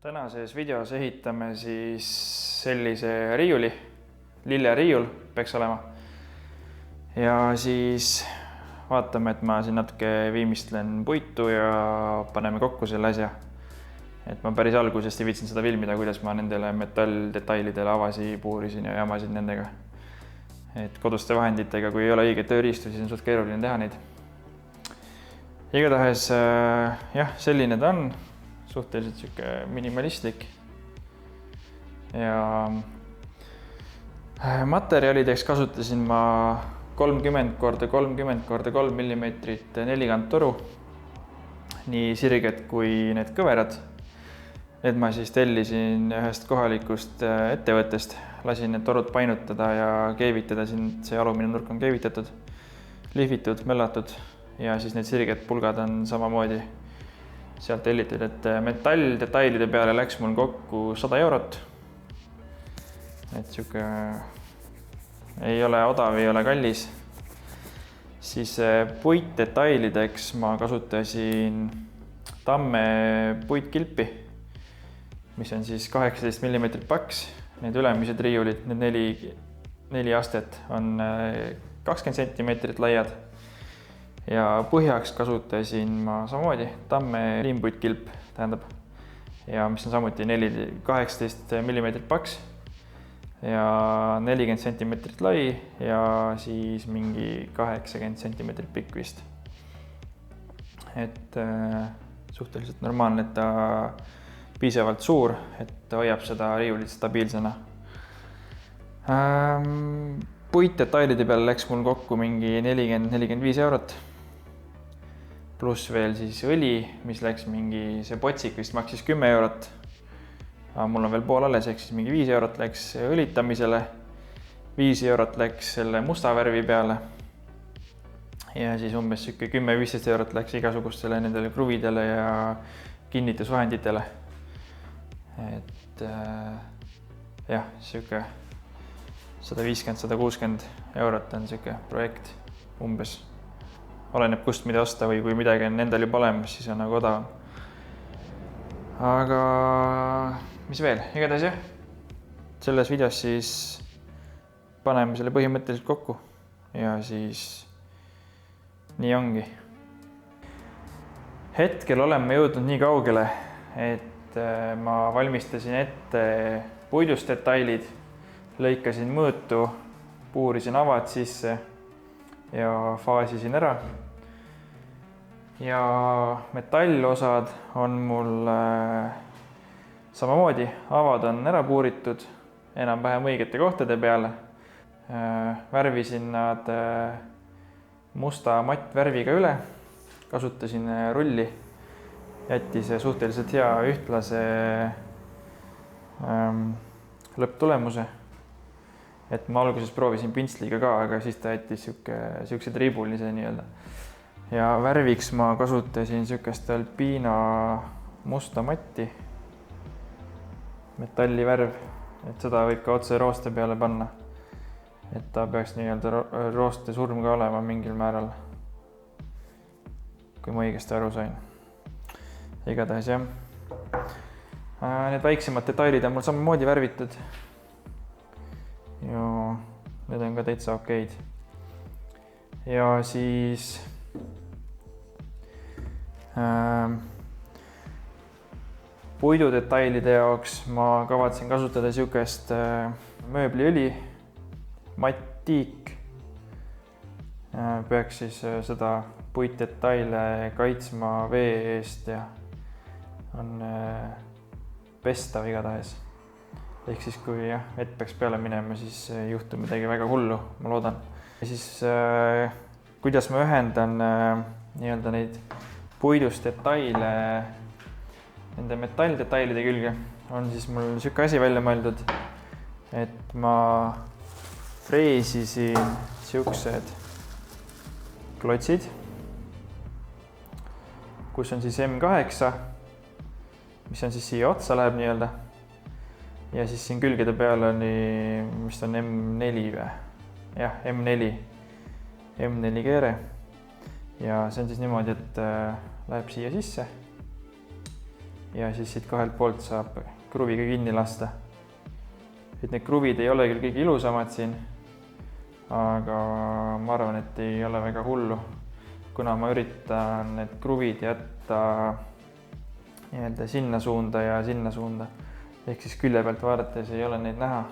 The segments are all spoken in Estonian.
Tänases videos ehitame siis sellise riiuli, lilleriiul peaks olema. Ja siis vaatame, et ma siin natuke viimistlen puitu ja paneme kokku selle asja. Et ma päris algusest ei viitsin seda filmida, kuidas ma nendele metalldetailidele avasi puurisin ja jamasin nendega. Et koduste vahenditega, kui ei ole õiget tööriistu, siis on suht keeruline teha neid. Igatahes jah, selline ta on. Suhteliselt siuke minimalistlik ja materjalideks kasutasin ma 30x30x3 mm nelikanttoru, nii sirged kui need kõverad. Need ma siis tellisin ühest kohalikust ettevõttest, lasin need torud painutada ja keevitada, siin see alumine nurk on keevitatud, lihvitud, möllatud ja siis need sirged pulgad on samamoodi sealt tellitud, et metalldetailide peale läks mul kokku 100 eurot. Et siuke ei ole odav, ei ole kallis. Siis puitdetailideks ma kasutasin Tamme puitkilpi, mis on siis 18 mm paks. Need ülemised riiulid, need 4 astet on 20 cm laiad. Ja põhjaks kasutasin ma samamoodi Tamme liimpuitkilp, tähendab, ja mis on samuti 18 mm paks ja 40 cm lai ja siis mingi 80 cm pikk vist. Et suhteliselt normaalne, et ta piisavalt suur, et ta hoiab seda riiulit stabiilsena. Puitdetailide peale läks mul kokku mingi 40-45 eurot. Pluss veel siis õli, mis läks mingi, see potsik vist maksis 10 eurot. Aga mul on veel pool alles, ehk siis mingi 5 eurot läks õlitamisele. 5 eurot läks selle musta värvi peale. Ja siis umbes 10-15 eurot läks igasugustele nendele kruvidele ja kinnitusvahenditele. Et jah, siuke 150-160 eurot on siuke projekt umbes. Oleneb kust mida osta või kui midagi on endal juba olemas, siis on nagu odavam. Aga mis veel? Igatahes jah, selles videos siis paneme selle põhimõtteliselt kokku ja siis nii ongi. Hetkel oleme jõudnud nii kaugele, et ma valmistasin ette puidust detailid, lõikasin mõõtu, puurisin avad sisse ja faasisin ära. Ja metallosad on mul samamoodi, avad on ära puuritud enam-vähem õigete kohtade peale. Värvisin nad musta mattvärviga üle, kasutasin rulli, jättis suhteliselt hea ühtlase lõpptulemuse. Et ma alguses proovisin pintsliga ka, aga siis ta jättis siukse tribulise nii-öelda. Ja värviks ma kasutasin siukest alpiina musta matti, metallivärv, et seda võib ka otse rooste peale panna. Et ta peaks nii-öelda rooste surm ka olema mingil määral, kui ma õigesti aru sain. Igatahes jah. Need väiksemad detailid on mul samamoodi värvitud. Ja need on ka täitsa okeid. Ja siis puidudetailide jaoks ma kavatsen kasutada siukest mööbliõli, mattiik. Peaks siis seda puitdetaile kaitsma vee eest ja on pestav igatahes. Ehk siis kui vett peaks peale minema, siis ei juhtu midagi väga hullu, ma loodan. Ja siis kuidas ma ühendan nii-öelda neid puidust detaile nende metalldetailide külge, on siis mul siuke asi välja mõeldud, et ma freesisin siuksed klotsid, kus on siis M8, mis on siis siia otsa läheb nii-öelda. Ja siis siin külgede peal on, mis on M4 või? Jah, M4 keere. Ja see on siis niimoodi, et läheb siia sisse. ja siis siit kahelt poolt saab kruviga kinni lasta. Et need kruvid ei ole küll kõige ilusamad siin, aga ma arvan, et ei ole väga hullu, kuna ma üritan need kruvid jätta nii-öelda sinna suunda ja sinna suunda. Ehk siis külje pealt vaadates ei ole neid näha.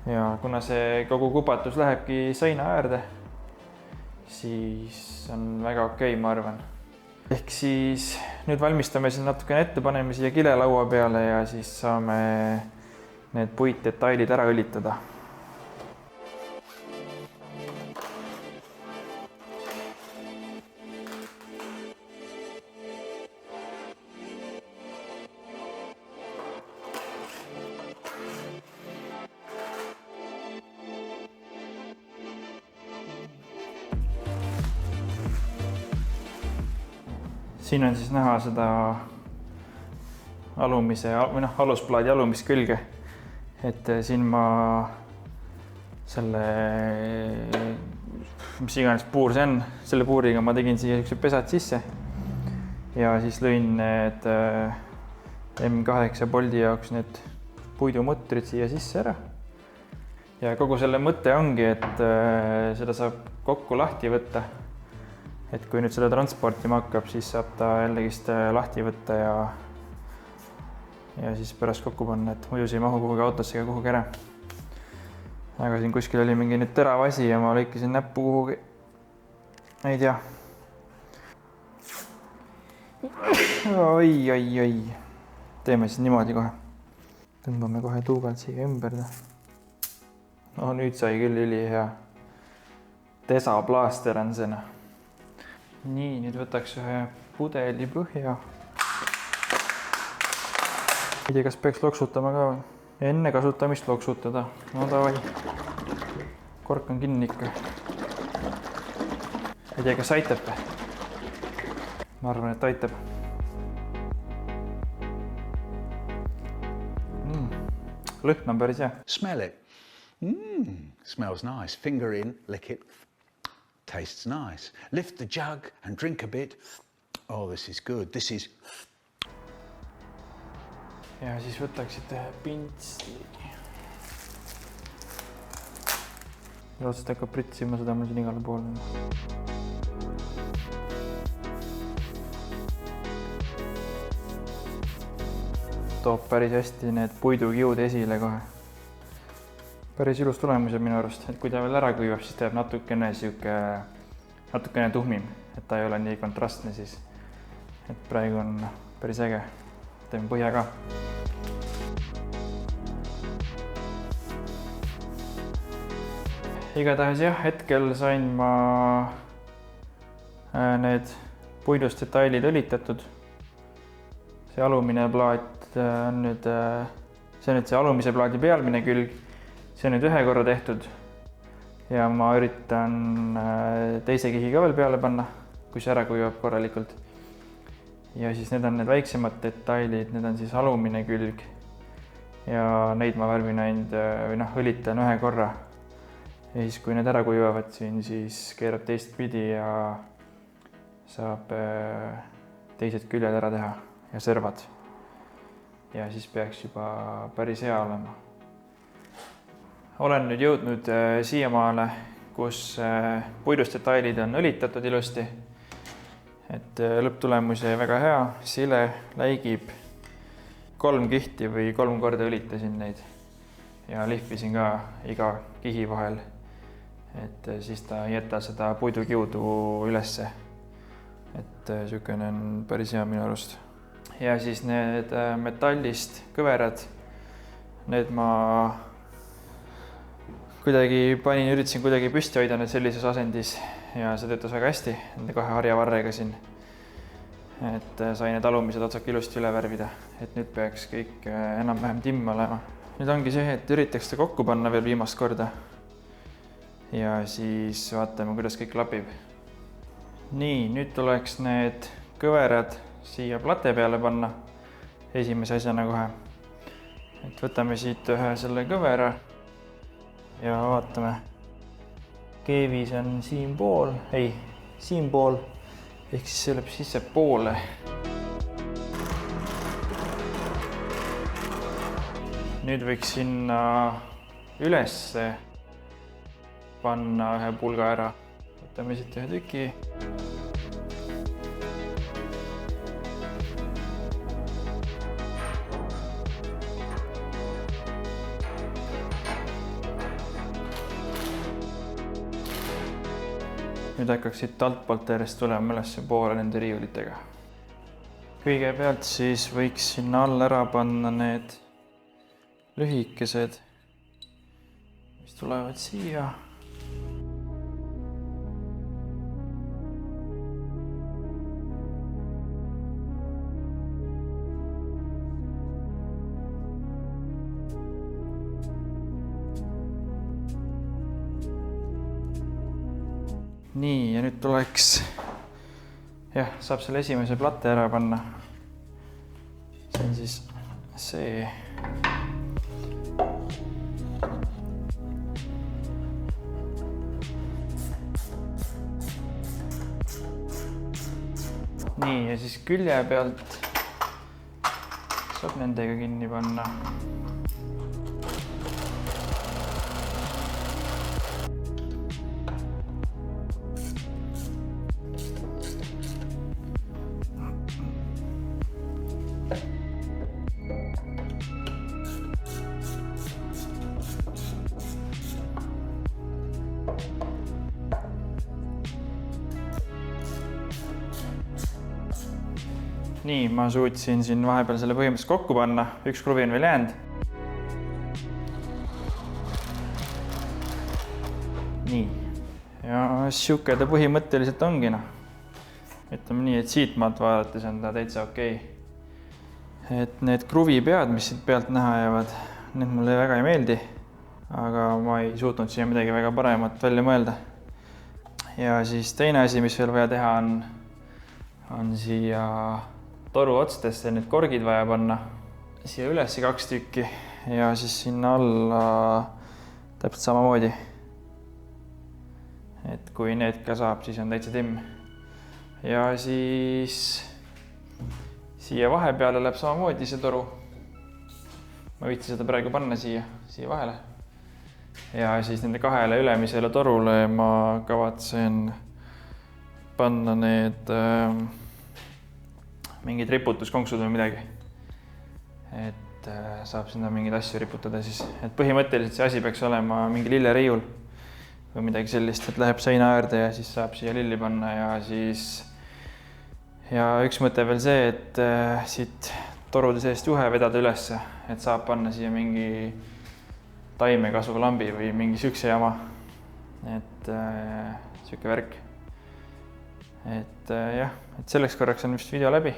Ja kuna see kogu kupatus lähebki seina äärde, siis on väga okei, ma arvan. Ehk siis nüüd valmistame siin natukene ette, paneme siia kilelaua peale ja siis saame need puitdetailid ära õlitada. Siin on siis näha seda alusplaadi alumist külge. Et siin ma selle, mis iganes puur see on, selle puuriga ma tegin siia üks pesad sisse. Ja siis lõin need M8 boldi jaoks need puidumutrid siia sisse ära. Ja kogu selle mõte ongi, et seda saab kokku lahti võtta. Et kui nüüd seda transportima hakkab, siis saab ta jällegist lahti võtta ja siis pärast kokku panna, et muidu see ei mahu kuhugi autosse ega kuhugi ära. Aga siin kuskil oli mingi nüüd terav asi ja ma lõikasin näppu kuhugi. Ei tea. Oi. Teeme siis niimoodi kohe. Tõmbame kohe tuugalt siia ümber. No nüüd sai küll ülihea. Desaplaaster on see. Nii, nüüd võtaks ühe pudeli põhja. Ei tea, kas peaks loksutama ka või? Enne kasutamist loksutada. No davai. Kork on kinni ikka. Ei tea, kas aitab? Ma arvan, et aitab. Lõhn on päris hea. Smell it. Smells nice. Finger in, lick it. Tastes nice. Lift the jug and drink a bit. Oh, this is good. This is... Ja siis võtaksid pintsli. Loodselt hakkab pritsima, seda ma siin igal pool. Toob päris hästi need puidukiud esile kohe. Päris ilus tulemus on minu arust, et kui ta veel ära kuivab, siis teeb natukene tuhmim, et ta ei ole nii kontrastne siis. Et praegu on päris äge. Teeme põhja ka. Igatahes jah, hetkel sain ma need puidust detailid õlitatud. See alumine plaat on nüüd see alumise plaadi pealmine külg. See on nüüd ühe korra tehtud ja ma üritan teise kihi ka veel peale panna, kui see ära kuivab korralikult. Ja siis need on need väiksemad detailid, need on siis alumine külg ja neid ma värvin ainult või õlitan ühe korra. Ja siis kui need ära kuivavad siin, siis keerab teistpidi ja saab teised küljed ära teha ja servad. Ja siis peaks juba päris hea olema. Olen nüüd jõudnud siiamaale, kus puidust detailid on õlitatud ilusti. Et lõpptulemus jäi väga hea, sile läigib 3 kihti või 3 korda õlitasin neid. Ja lihvisin ka iga kihi vahel, et siis ta ei jäta seda puidukiudu ülesse. Et sükene on päris hea minu arust. Ja siis need metallist kõverad, need ma üritasin kuidagi püsti hoida need sellises asendis ja see töötas väga hästi, nende kahe harjavarrega siin. Et sai need alumised otsad ilusti üle värvida, et nüüd peaks kõik enam-vähem timm olema. Nüüd ongi see, et üritaks ta kokku panna veel viimast korda ja siis vaatame, kuidas kõik klapib. Nii, nüüd tuleks need kõverad siia plate peale panna esimese asjana kohe. Et võtame siit ühe selle kõvera ja vaatame. Keevis on siinpool, siinpool, ehk siis see läheb sisse poole. nüüd võiks sinna ülesse panna ühe pulga ära. Võtame siit ühe tüki. Nüüd hakkaks siit altpoolt järjest tulema ülesse poole nende riiulitega. Kõigepealt siis võiks sinna all ära panna need lühikesed, mis tulevad siia. Nii, ja nüüd tuleks, saab selle esimese platte ära panna. See on siis see. Nii, ja siis külje pealt saab nendega kinni panna. Nii, ma suutsin siin vahepeal selle põhimõtteliselt kokku panna. Üks kruvi on veel jäänud. Nii, ja siuke ta põhimõtteliselt ongi. Ütleme nii, et siit maalt vaadates on ta täitsa okei. Et need kruvipead, mis siit pealt näha jäävad, need mulle väga ei meeldi. Aga ma ei suutnud siia midagi väga paremat välja mõelda. Ja siis teine asi, mis veel vaja teha on siia toru otstesse need korgid vaja panna. Siia üles 2 tükki ja siis sinna alla täpselt samamoodi. Et kui need ka saab, siis on täitsa timm. Ja siis siia vahepeale läheb samamoodi see toru. Ma võitsin seda praegu panna siia vahele. Ja siis nende 2 ülemisele torule ma kavatsen panna need mingid riputuskonksud või midagi. Et saab sinna mingeid asju riputada siis. Et põhimõtteliselt see asi peaks olema mingi lilleriiul või midagi sellist, et läheb seina äärde ja siis saab siia lilli panna ja siis... Ja üks mõte veel see, et siit torude seest juhe vedada ülesse, et saab panna siia mingi taimekasvulambi või mingi sükse jama. Et siuke värk. Et et selleks korraks on vist video läbi.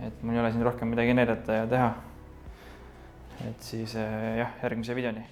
Et mul ei ole siin rohkem midagi näidata ja teha. Et siis järgmise videoni.